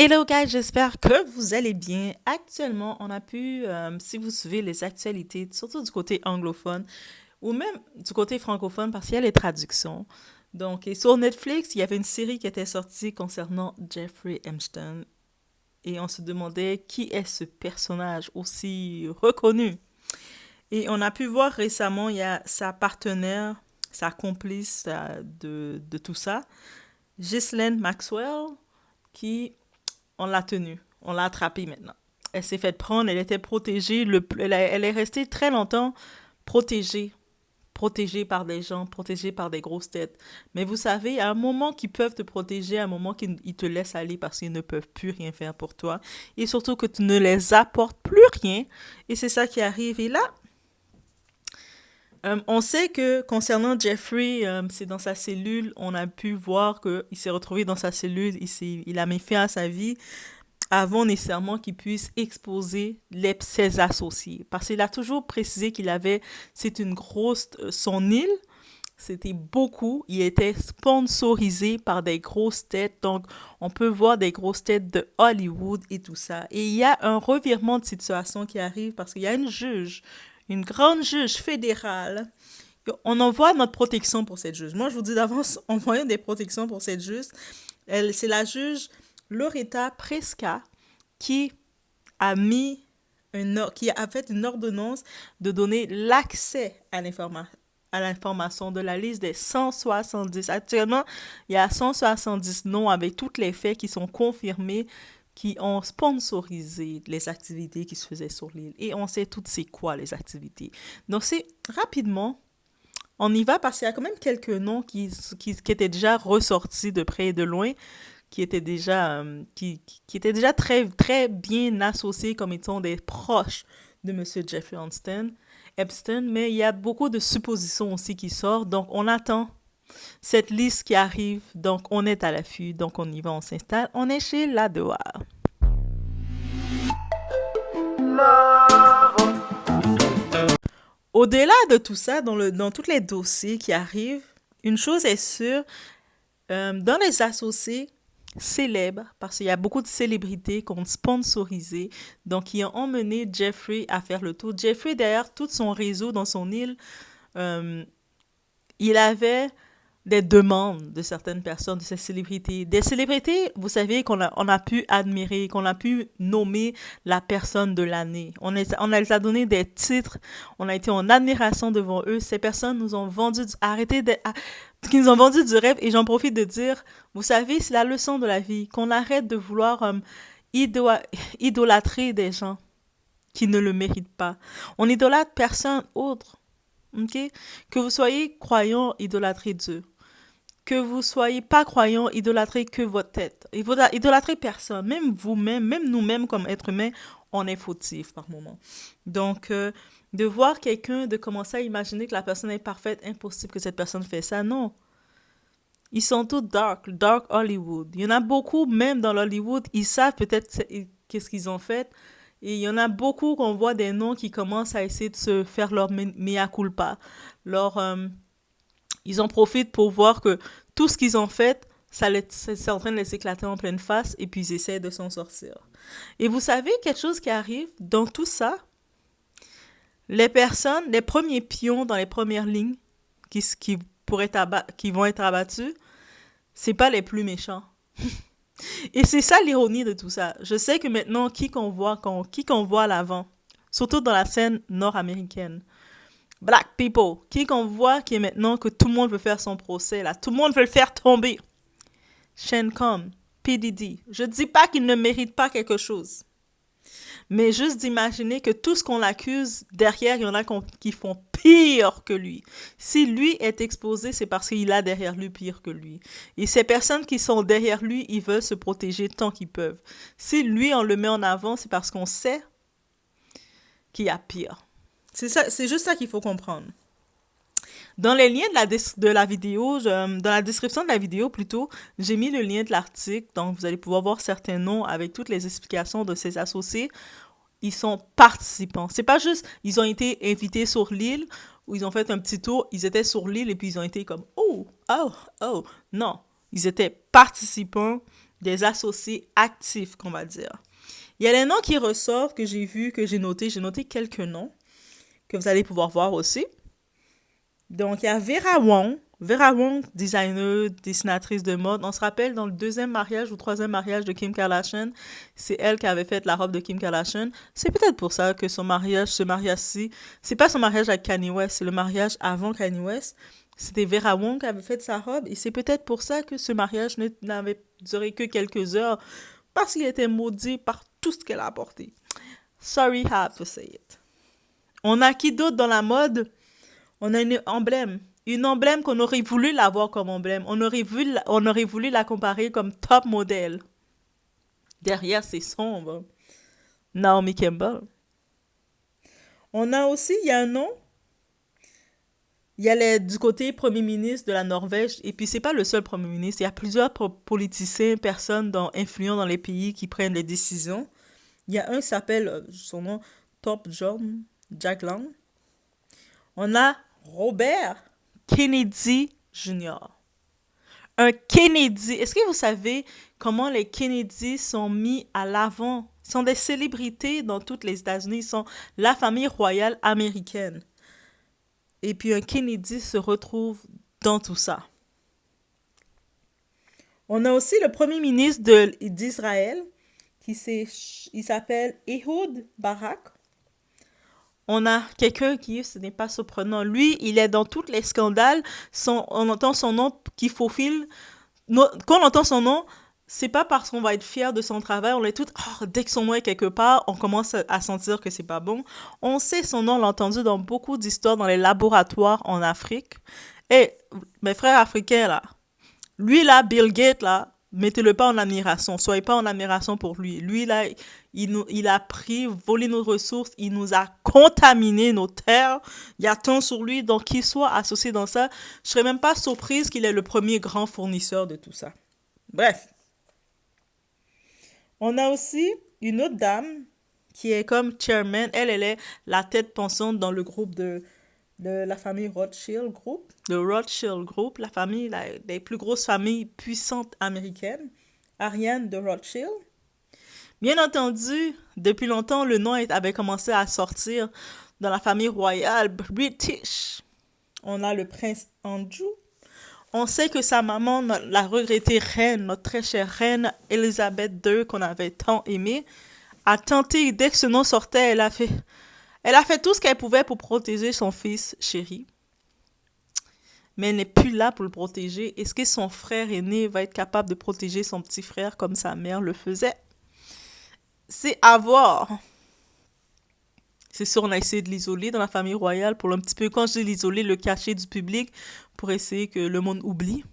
Hello guys, j'espère que vous allez bien. Actuellement, on a pu, si vous suivez les actualités, surtout du côté anglophone ou même du côté francophone, parce qu'il y a les traductions. Donc, et sur Netflix, il y avait une série qui était sortie concernant Jeffrey Epstein et on se demandait qui est ce personnage aussi reconnu. Et on a pu voir récemment, il y a sa partenaire, sa complice de tout ça, Ghislaine Maxwell, qui on l'a tenue. On l'a attrapée maintenant. Elle s'est fait prendre, elle était protégée. Elle est restée très longtemps protégée. Protégée par des gens, protégée par des grosses têtes. Mais vous savez, à un moment qu'ils peuvent te protéger, à un moment qu'ils te laissent aller parce qu'ils ne peuvent plus rien faire pour toi. Et surtout que tu ne les apportes plus rien. Et c'est ça qui arrive. Et là, on sait que concernant Jeffrey, c'est dans sa cellule, on a pu voir qu'il s'est retrouvé dans sa cellule, il a mis fin à sa vie avant nécessairement qu'il puisse exposer ses associés. Parce qu'il a toujours précisé qu'il avait, c'est une grosse, son île, c'était beaucoup, il était sponsorisé par des grosses têtes, donc on peut voir des grosses têtes de Hollywood et tout ça. Et il y a un revirement de situation qui arrive parce qu'il y a une juge, une grande juge fédérale. On envoie notre protection pour cette juge. Moi, je vous dis d'avance, envoyons des protections pour cette juge. C'est la juge Loretta Preska qui a mis qui a fait une ordonnance de donner l'accès à l'information de la liste des 170. Actuellement, il y a 170 noms avec tous les faits qui sont confirmés qui ont sponsorisé les activités qui se faisaient sur l'île. Et on sait toutes c'est quoi les activités. Donc c'est rapidement, on y va parce qu'il y a quand même quelques noms qui étaient déjà ressortis de près et de loin qui étaient déjà très, très bien associés comme étant des proches de Monsieur Jeffrey Epstein, mais il y a beaucoup de suppositions aussi qui sortent, donc on attend cette liste qui arrive, donc on est à l'affût, donc on y va, on s'installe, on est chez la Doha. Au-delà de tout ça, dans tous les dossiers qui arrivent, une chose est sûre, dans les associés, célèbre parce qu'il y a beaucoup de célébrités qui ont sponsorisé, donc qui ont emmené Jeffrey à faire le tour. Jeffrey, derrière tout son réseau dans son île, euh, il avait des demandes de certaines personnes, de ces célébrités. Des célébrités, vous savez, on a pu admirer, qu'on a pu nommer la personne de l'année. On les a donné des titres, on a été en admiration devant eux. Ces personnes nous ont vendu, qui nous ont vendu du rêve. Et j'en profite de dire, vous savez, c'est la leçon de la vie, qu'on arrête de vouloir ido- idolâtrer des gens qui ne le méritent pas. On idolâtre personne autre. Ok? Que vous soyez croyant, idolâtrez Dieu. Que vous soyez pas croyant, idolâtrez que votre tête. Idolâtrez personne. Même vous-même, même nous-mêmes comme êtres humains, on est fautifs par moment. Donc, de voir quelqu'un, de commencer à imaginer que la personne est parfaite, impossible que cette personne fait ça, non. Ils sont tous dark Hollywood. Il y en a beaucoup, même dans l'Hollywood, ils savent peut-être qu'est-ce qu'ils ont fait. Et il y en a beaucoup qu'on voit des noms qui commencent à essayer de se faire leur mea culpa. Leur, ils en profitent pour voir que tout ce qu'ils ont fait, c'est en train de les éclater en pleine face et puis ils essaient de s'en sortir. Et vous savez, quelque chose qui arrive dans tout ça, les personnes, les premiers pions dans les premières lignes qui vont être abattus, c'est pas les plus méchants. Et c'est ça l'ironie de tout ça. Je sais que maintenant, qui qu'on voit à l'avant, surtout dans la scène nord-américaine, Black people, qui qu'on voit qui est maintenant que tout le monde veut faire son procès, là, tout le monde veut le faire tomber. Sean Combs, P. Diddy. Je dis pas qu'il ne mérite pas quelque chose. Mais juste d'imaginer que tout ce qu'on l'accuse, derrière, il y en a qui font pire que lui. Si lui est exposé, c'est parce qu'il a derrière lui pire que lui. Et ces personnes qui sont derrière lui, ils veulent se protéger tant qu'ils peuvent. Si lui, on le met en avant, c'est parce qu'on sait qu'il y a pire. C'est ça, c'est juste ça qu'il faut comprendre. Dans les liens de la vidéo, dans la description de la vidéo plutôt, j'ai mis le lien de l'article, donc vous allez pouvoir voir certains noms avec toutes les explications de ces associés. Ils sont participants. C'est pas juste, ils ont été invités sur l'île, ou ils ont fait un petit tour, ils étaient sur l'île et puis ils ont été comme, oh, oh, oh. Non, ils étaient participants des associés actifs, qu'on va dire. Il y a les noms qui ressortent que j'ai vus, que j'ai notés. J'ai noté quelques noms que vous allez pouvoir voir aussi. Donc, il y a Vera Wong. Vera Wong, designer, dessinatrice de mode. On se rappelle dans le deuxième mariage ou troisième mariage de Kim Kardashian, c'est elle qui avait fait la robe de Kim Kardashian. C'est peut-être pour ça que son mariage, ce mariage-ci, c'est pas son mariage avec Kanye West, c'est le mariage avant Kanye West. C'était Vera Wong qui avait fait sa robe et c'est peut-être pour ça que ce mariage n'avait duré que quelques heures parce qu'il était maudit par tout ce qu'elle a apporté. Sorry, I have to say it. On a qui d'autre dans la mode? On a une emblème. Une emblème qu'on aurait voulu l'avoir comme emblème. On aurait voulu la comparer comme top modèle. Derrière, c'est sombre. Naomi Campbell. On a aussi, il y a un nom. Il y a du côté premier ministre de la Norvège. Et puis, c'est pas le seul premier ministre. Il y a plusieurs politiciens, personnes influents dans les pays qui prennent les décisions. Il y a un qui s'appelle, son nom, Top John Jack Lang. On a Robert Kennedy Jr. Un Kennedy. Est-ce que vous savez comment les Kennedy sont mis à l'avant? Ils sont des célébrités dans toutes les États-Unis. Ils sont la famille royale américaine. Et puis un Kennedy se retrouve dans tout ça. On a aussi le premier ministre d'Israël il s'appelle Ehud Barak. On a quelqu'un qui, ce n'est pas surprenant. Lui, il est dans tous les scandales. On entend son nom qui faufile. Quand on entend son nom, c'est pas parce qu'on va être fier de son travail. On est tout, dès que son nom est quelque part, on commence à sentir que c'est pas bon. On sait son nom, on l'a entendu dans beaucoup d'histoires dans les laboratoires en Afrique. Et mes frères africains, là, lui, là, Bill Gates, là, mettez-le pas en admiration. Soyez pas en admiration pour lui. Lui, là, il a pris, volé nos ressources, il nous a contaminé nos terres. Il y a tant sur lui, donc qu'il soit associé dans ça, je serais même pas surprise qu'il est le premier grand fournisseur de tout ça. Bref. On a aussi une autre dame qui est comme chairman. Elle est la tête pensante dans le groupe de la famille Rothschild Group. Le Rothschild Group, la famille, des plus grosses familles puissantes américaines. Ariane de Rothschild. Bien entendu, depuis longtemps, le nom avait commencé à sortir dans la famille royale british. On a le prince Andrew. On sait que sa maman, la regrettée reine, notre très chère reine Elisabeth II, qu'on avait tant aimée, a tenté, dès que ce nom sortait, elle a fait tout ce qu'elle pouvait pour protéger son fils chéri. Mais elle n'est plus là pour le protéger. Est-ce que son frère aîné va être capable de protéger son petit frère comme sa mère le faisait? C'est à voir. C'est sûr, on a essayé de l'isoler dans la famille royale pour un petit peu, quand je dis l'isoler, le cacher du public pour essayer que le monde oublie.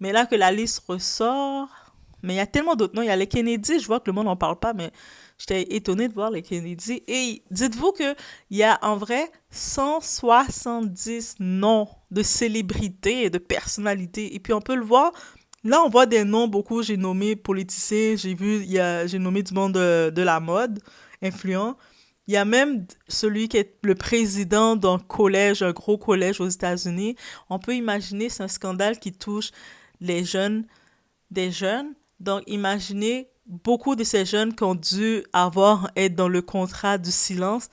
Mais là que la liste ressort, mais il y a tellement d'autres noms. Il y a les Kennedy, je vois que le monde n'en parle pas, mais j'étais étonnée de voir les Kennedy. Et dites-vous qu'il y a en vrai 170 noms de célébrités et de personnalités. Et puis on peut le voir. Là, on voit des noms, beaucoup, j'ai nommé politiciens, j'ai nommé du monde de la mode, influent. Il y a même celui qui est le président d'un collège, un gros collège aux États-Unis. On peut imaginer, c'est un scandale qui touche les jeunes, des jeunes. Donc, imaginez beaucoup de ces jeunes qui ont dû être dans le contrat du silence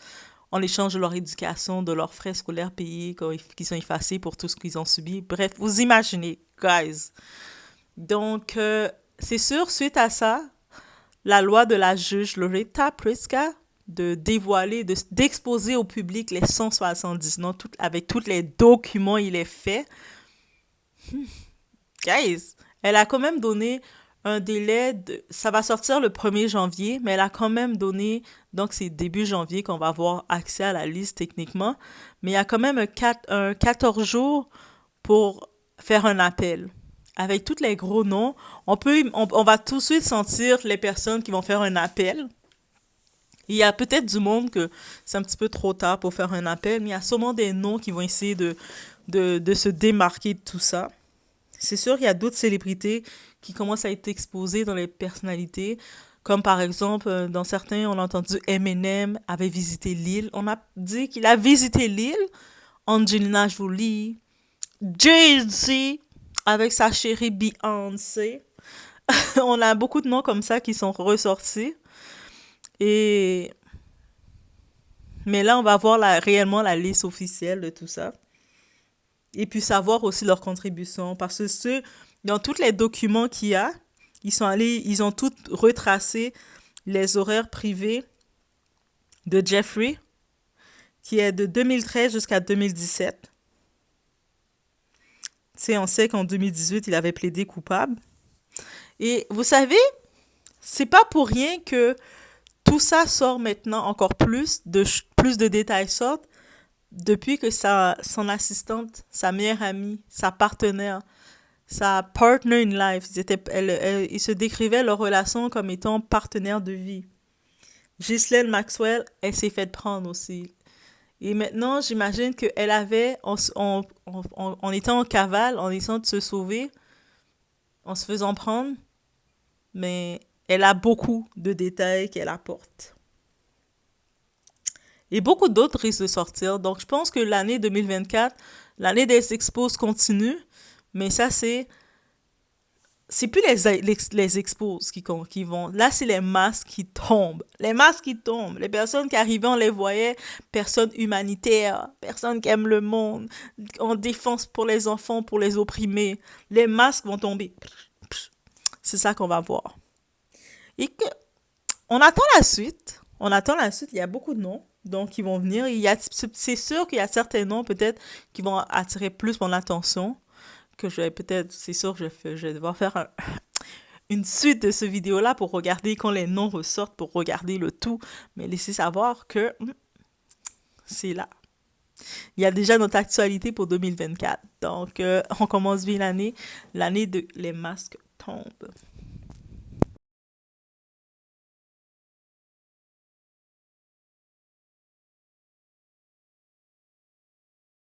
en échange de leur éducation, de leurs frais scolaires payés, qui sont effacés pour tout ce qu'ils ont subi. Bref, vous imaginez, guys. Donc, c'est sûr, suite à ça, la loi de la juge Loretta Pritzker de dévoiler, d'exposer au public les 170 noms, avec tous les documents il est fait. Guys, elle a quand même donné un délai ça va sortir le 1er janvier, mais elle a quand même donné, donc c'est début janvier qu'on va avoir accès à la liste techniquement, mais il y a quand même un 14 jours pour faire un appel. Avec tous les gros noms, on va tout de suite sentir les personnes qui vont faire un appel. Il y a peut-être du monde que c'est un petit peu trop tard pour faire un appel, mais il y a sûrement des noms qui vont essayer de se démarquer de tout ça. C'est sûr qu'il y a d'autres célébrités qui commencent à être exposées dans les personnalités, comme par exemple, dans certains, on a entendu Eminem avait visité l'île. On a dit qu'il a visité l'île. Angelina Jolie, Jay-Z, avec sa chérie Beyoncé. On a beaucoup de noms comme ça qui sont ressortis. Et mais là, on va voir réellement la liste officielle de tout ça. Et puis savoir aussi leurs contributions. Parce que dans tous les documents qu'il y a, ils ont tout retracé les horaires privés de Jeffrey, qui est de 2013 jusqu'à 2017. Tu sais, on sait qu'en 2018, il avait plaidé coupable. Et vous savez, c'est pas pour rien que tout ça sort maintenant encore plus de détails sortent depuis que son assistante, sa meilleure amie, sa partenaire, sa partner in life, ils se décrivaient leur relation comme étant partenaire de vie. Ghislaine Maxwell, elle s'est faite prendre aussi. Et maintenant, j'imagine qu'elle avait, en étant en cavale, en essayant de se sauver, en se faisant prendre, mais elle a beaucoup de détails qu'elle apporte. Et beaucoup d'autres risquent de sortir. Donc, je pense que l'année 2024, l'année des expos continue, mais ça, c'est plus les expos qui vont. Là, c'est les masques qui tombent. Les masques qui tombent. Les personnes qui arrivaient, on les voyait, personnes humanitaires, personnes qui aiment le monde, en défense pour les enfants, pour les opprimés. Les masques vont tomber. C'est ça qu'on va voir. Et que, on attend la suite. On attend la suite. Il y a beaucoup de noms. Donc, ils vont venir. C'est sûr qu'il y a certains noms, peut-être, qui vont attirer plus mon attention. Que je vais peut-être, c'est sûr que je vais devoir faire une suite de ce vidéo-là pour regarder quand les noms ressortent, pour regarder le tout. Mais laissez savoir que c'est là. Il y a déjà notre actualité pour 2024. Donc, on commence bien l'année de Les masques tombent.